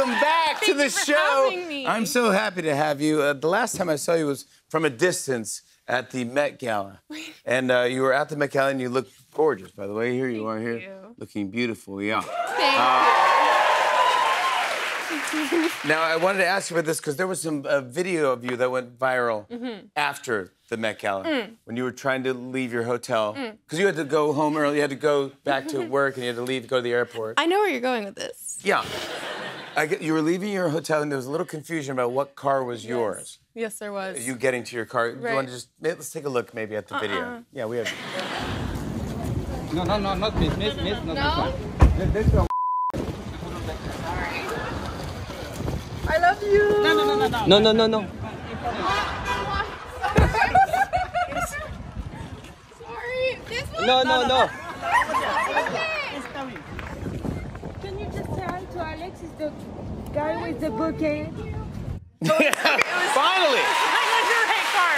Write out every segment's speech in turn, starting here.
welcome back to the show. Having me. I'm so happy to have you. The last time I saw you was from a distance at the Met Gala. And you were at the Met Gala and you looked gorgeous, by the way. Here you are here, looking beautiful, yeah. Thank you. Now, I wanted to ask you about this because there was some video of you that went viral after the Met Gala when you were trying to leave your hotel. Because you had to go home early, you had to go back to work, and you had to leave to go to the airport. I know where you're going with this. Yeah. You were leaving your hotel, and there was a little confusion about what car was yours. Yes, there was. You getting to your car. Right. Do you want to just, let's take a look maybe at the video. Yeah, we have. No, not miss, not No? this one. I love you. No. Sorry. This one? No. Can you just tell to Alex is the guy with the bouquet? Finally! I got your right car.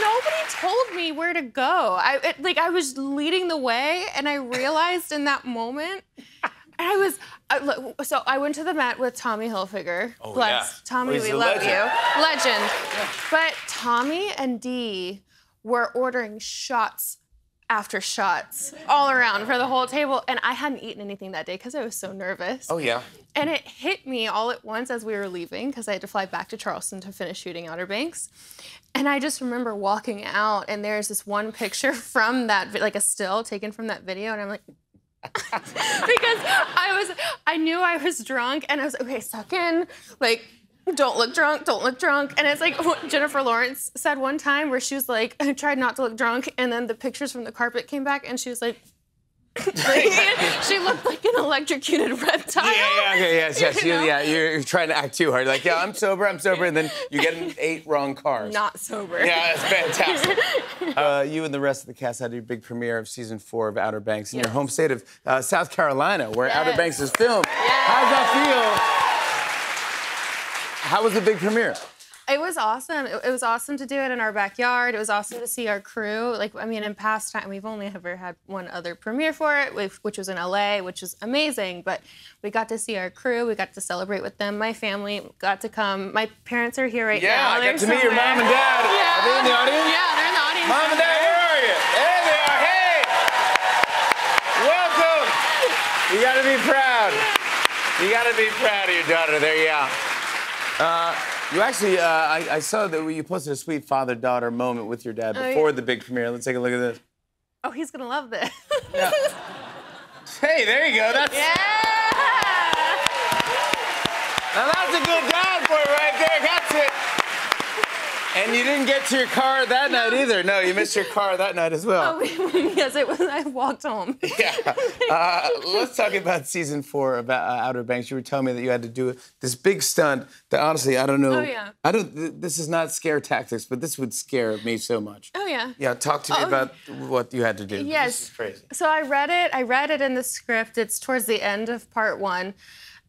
Nobody told me where to go. I was leading the way, and I realized in that moment, so I went to the Met with Tommy Hilfiger. Oh, Bless. yeah. Tommy, He's we a love legend. you. Legend. Yeah. But Tommy and Dee were ordering shots after shots all around for the whole table, and I hadn't eaten anything that day because I was so nervous. Oh, yeah. And it hit me all at once as we were leaving because I had to fly back to Charleston to finish shooting Outer Banks. And I just remember walking out, and there's this one picture from that, like a still taken from that video, and I'm like, because I knew I was drunk, and I was okay, suck in, like, don't look drunk. And it's like what Jennifer Lawrence said one time where she was like, I tried not to look drunk, and then the pictures from the carpet came back, and she was like, she looked like an electrocuted reptile. Yes. You're trying to act too hard. Like, yeah, I'm sober, and then you get in 8 wrong cars. Not sober. Yeah, it's fantastic. You and the rest of the cast had your big premiere of season 4 of Outer Banks in your home state of South Carolina, where Outer Banks is filmed. How does that feel? How was the big premiere? It was awesome. It was awesome to do it in our backyard. It was awesome to see our crew. In past time, we've only ever had one other premiere for it, which was in LA, which was amazing. But we got to see our crew. We got to celebrate with them. My family got to come. My parents are here right now. Yeah, I got to meet your mom and dad. Yeah. Are they in the audience? Yeah, they're in the audience. Mom and dad, where are you? There they are. Hey! Welcome! You gotta be proud. You gotta be proud of your daughter there, yeah. You actually, I saw that you posted a sweet father-daughter moment with your dad before the big premiere. Let's take a look at this. Oh, he's gonna love this. Yeah. Hey, there you go. That's Now that's a good dad boy right there. That's it. And you didn't get to your car that night either. No, you missed your car that night as well. Oh, yes, it was. I walked home. Yeah. Let's talk about season 4 of Outer Banks. You were telling me that you had to do this big stunt that honestly, I don't know. Oh, yeah. This is not scare tactics, but this would scare me so much. Oh, yeah. Yeah, talk to me about what you had to do. Yes. This is crazy. So I read it in the script. It's towards the end of part 1.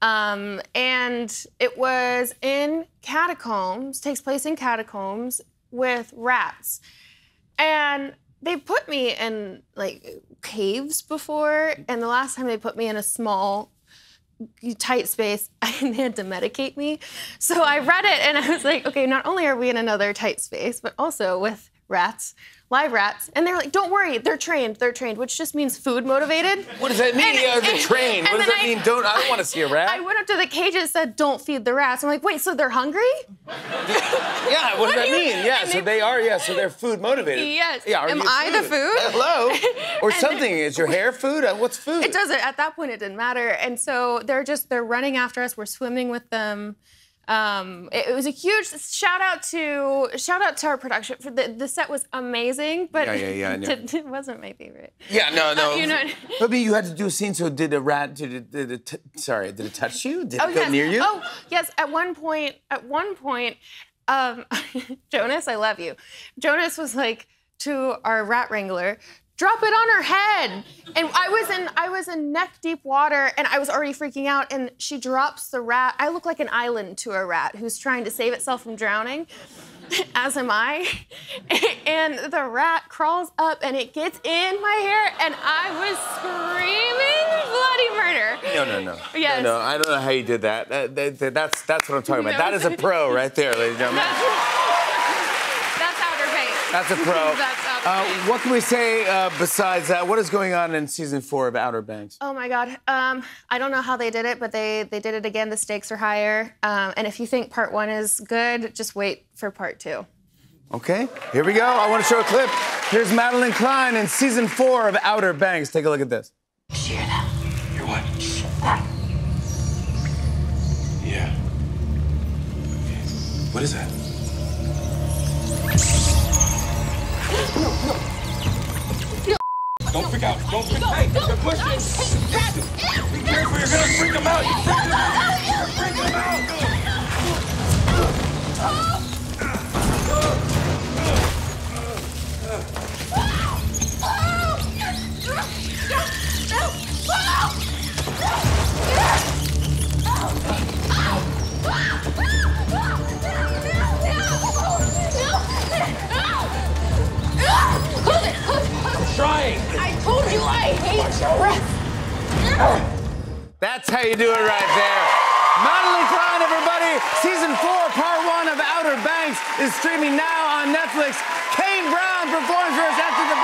And it was in catacombs, takes place in catacombs with rats. And they put me in like caves before, and the last time they put me in a small, tight space, they had to medicate me. So I read it and I was like, okay, not only are we in another tight space, but also with rats, live rats. And they're like, don't worry, they're trained, which just means food motivated. What does that mean? They're trained. What does that mean? I don't want to see a rat. I went up to the cage and said, don't feed the rats. I'm like, wait, so they're hungry? Yeah, what does that mean? Yeah, so they are, so they're food motivated. Yes. Yeah, Am I the food? Hello? Or something. Is your hair food? What's food? It doesn't. At that point, it didn't matter. And so they're running after us. We're swimming with them. It was a huge shout out to our production. The set was amazing, but it wasn't my favorite. Yeah, no. You know. But you had to do a scene. So did a rat? Did it touch you? Did it go near you? Oh yes. At one point, Jonas, I love you. Jonas was like to our rat wrangler, drop it on her head. And I was in neck-deep water, and I was already freaking out, and she drops the rat. I look like an island to a rat who's trying to save itself from drowning, as am I. And the rat crawls up, and it gets in my hair, and I was screaming bloody murder. No. Yes. No, I don't know how you did that. That's what I'm talking about. No. That is a pro right there, ladies and gentlemen. That's Outer Banks. That's a pro. That's Outer Banks. What can we say besides that? What is going on in season 4 of Outer Banks? Oh my God. I don't know how they did it, but they did it again. The stakes are higher. And if you think part 1 is good, just wait for part 2. Okay, here we go. I want to show a clip. Here's Madeline Klein in season 4 of Outer Banks. Take a look at this. Did you hear that? Hear what? That. Yeah. What is that? Don't freak out. Don't freak out. Hey, don't push it. Be careful. You're gonna freak them out. You freak them out. You're freaking them out. Trying. I told you I hate breath. That's how you do it right there. Madeline Klein, everybody. Season 4, part 1 of Outer Banks is streaming now on Netflix. Kane Brown performs for us after the